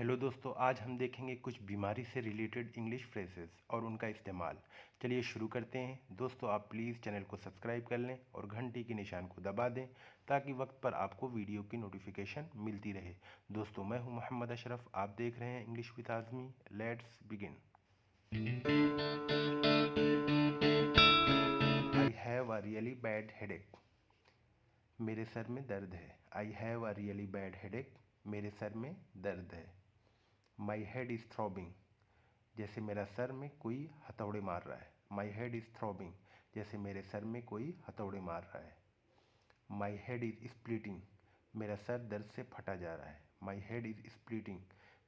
Hello दोस्तों, आज हम देखेंगे कुछ बीमारी से रिलेटेड इंग्लिश फ्रेजेस और उनका इस्तेमाल। चलिए शुरू करते हैं। दोस्तों, आप प्लीज़ चैनल को सब्सक्राइब कर लें और घंटी के निशान को दबा दें ताकि वक्त पर आपको वीडियो की नोटिफिकेशन मिलती रहे। दोस्तों, मैं हूं मोहम्मद अशरफ, आप देख रहे हैं English with Azmi. Let's begin. I have a really bad headache. मेरे सर में दर्द है। I have a really bad headache. मेरे सर में दर्द है। My head is throbbing. जैसे मेरा सर में कोई हथौड़े मार रहा है। My head is throbbing. जैसे मेरे सर में कोई हथौड़े मार रहा है। My head is splitting. मेरा सर दर्द से फटा जा रहा है। My head is splitting.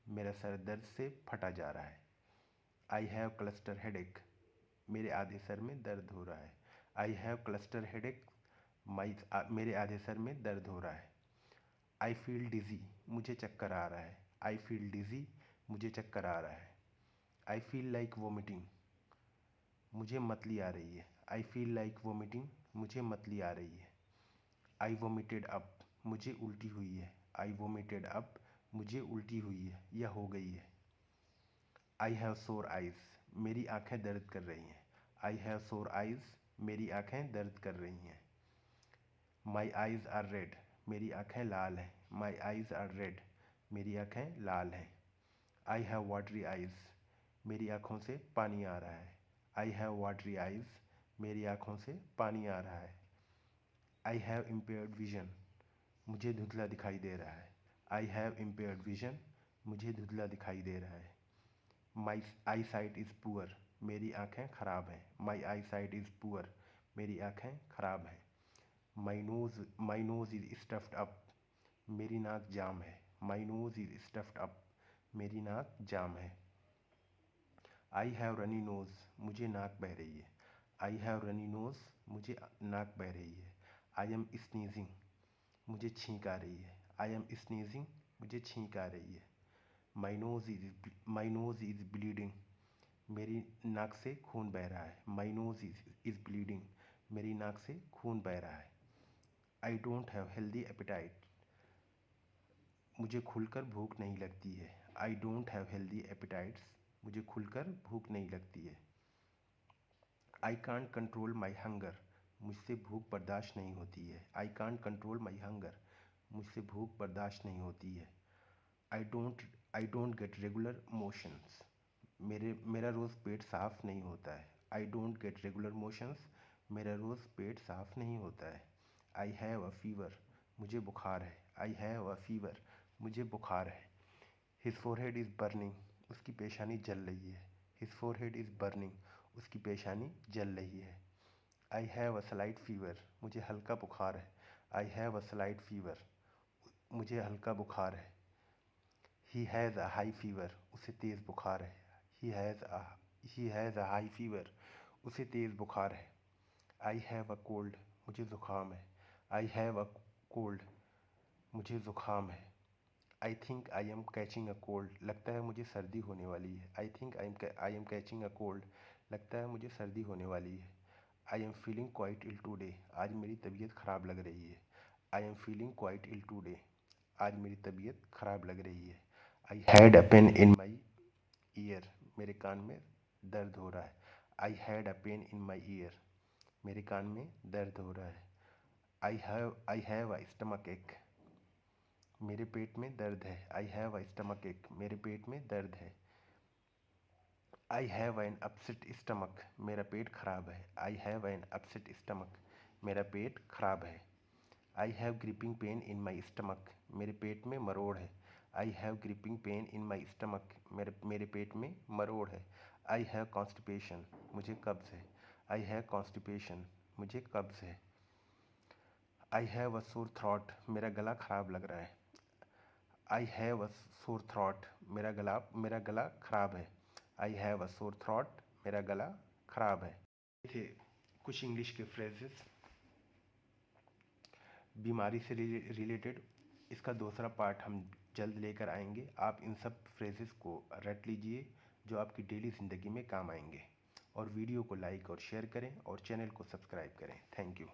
मेरा सर दर्द से फटा जा रहा है। I have cluster headache. मेरे आधे सर में दर्द हो रहा है। I have cluster headache. मेरे आधे सर में दर्द हो रहा है। I feel digi. मुझे चक्कर आ रहा है। I feel digi. मुझे चक्कर आ रहा है। I feel like vomiting. मुझे मतली आ रही है। I feel like vomiting. मुझे मतली आ रही है। I vomited up. मुझे उल्टी हुई है। I vomited up. मुझे उल्टी हुई है या हो गई है। I have sore eyes. मेरी आंखें दर्द कर रही हैं। I have sore eyes. मेरी आंखें दर्द कर रही हैं। My eyes are red. मेरी आंखें लाल हैं। My eyes are red. मेरी आंखें लाल हैं। I have watery eyes. मेरी आँखों से पानी आ रहा है। I have watery eyes. मेरी आँखों से पानी आ रहा है। I have impaired vision. मुझे धुंधला दिखाई दे रहा है। I have impaired vision. मुझे धुंधला दिखाई दे रहा है। My eyesight is poor. मेरी आँखें ख़राब हैं। My eyesight is poor. मेरी आँखें ख़राब हैं। My nose is stuffed up. मेरी नाक जाम है। My nose is stuffed up. मेरी नाक जाम है। I have runny nose. मुझे नाक बह रही है। I have runny nose. मुझे नाक बह रही है। I am sneezing. मुझे छींक आ रही है। I am sneezing. मुझे छींक आ रही है। My nose is bleeding. मेरी नाक से खून बह रहा है। My nose is bleeding. मेरी नाक से खून बह रहा है। I don't have healthy appetite. मुझे खुलकर भूख नहीं लगती है। I don't have healthy appetites. मुझे खुलकर भूख नहीं लगती है। I can't control my hunger. मुझसे भूख बर्दाश्त नहीं होती है। I can't control my hunger. मुझसे भूख बर्दाश्त नहीं होती है। I don't get regular motions. मेरा रोज़ पेट साफ नहीं होता है। I don't get regular motions. मेरा रोज़ पेट साफ नहीं होता है। I have a fever. मुझे बुखार है। I have a fever. मुझे बुखार है। His forehead is burning. उसकी पेशानी जल रही है। His forehead is burning. उसकी पेशानी जल रही है। I have a slight fever. मुझे हल्का बुखार है। I have a slight fever. मुझे हल्का बुखार है। He has a high fever. उसे तेज़ बुखार है। He has a high fever. उसे तेज़ बुखार है। I have a cold. मुझे ज़ुकाम है। I have a cold. मुझे ज़ुकाम है। I think I am catching a cold. लगता है मुझे सर्दी होने वाली है। I think I am catching a cold. लगता है मुझे सर्दी होने वाली है। I am feeling quite ill today. आज मेरी तबीयत ख़राब लग रही है। I am feeling quite ill today. आज मेरी तबीयत ख़राब लग रही है। I had a pain in my ear. मेरे कान में दर्द हो रहा है। I had a pain in my ear. मेरे कान में दर्द हो रहा है। आई हैव अ स्टमक एक। मेरे पेट में दर्द है। आई हैव अ स्टमक एक। मेरे पेट में दर्द है। I have an upset stomach. मेरा पेट खराब है। I have an upset stomach. मेरा पेट खराब है। I have gripping pen in my stomach. मेरे पेट में मरोड़ है। I have gripping pen in my stomach. मेरे पेट में मरोड़ है। I have constipation. मुझे कब्ज़ है। I have constipation. मुझे कब्ज़ है। आई हैव अ सोर थ्रॉट। मेरा गला खराब लग रहा है। आई हैव अ सोर थ्रॉट। मेरा गला खराब है। आई हैव अ सोर थ्रॉट। मेरा गला खराब है। थे कुछ इंग्लिश के फ्रेजेस बीमारी से रिलेटेड। इसका दूसरा पार्ट हम जल्द लेकर आएंगे। आप इन सब फ्रेजेस को रट लीजिए जो आपकी डेली ज़िंदगी में काम आएंगे। और वीडियो को लाइक और शेयर करें और चैनल को सब्सक्राइब करें। Thank you.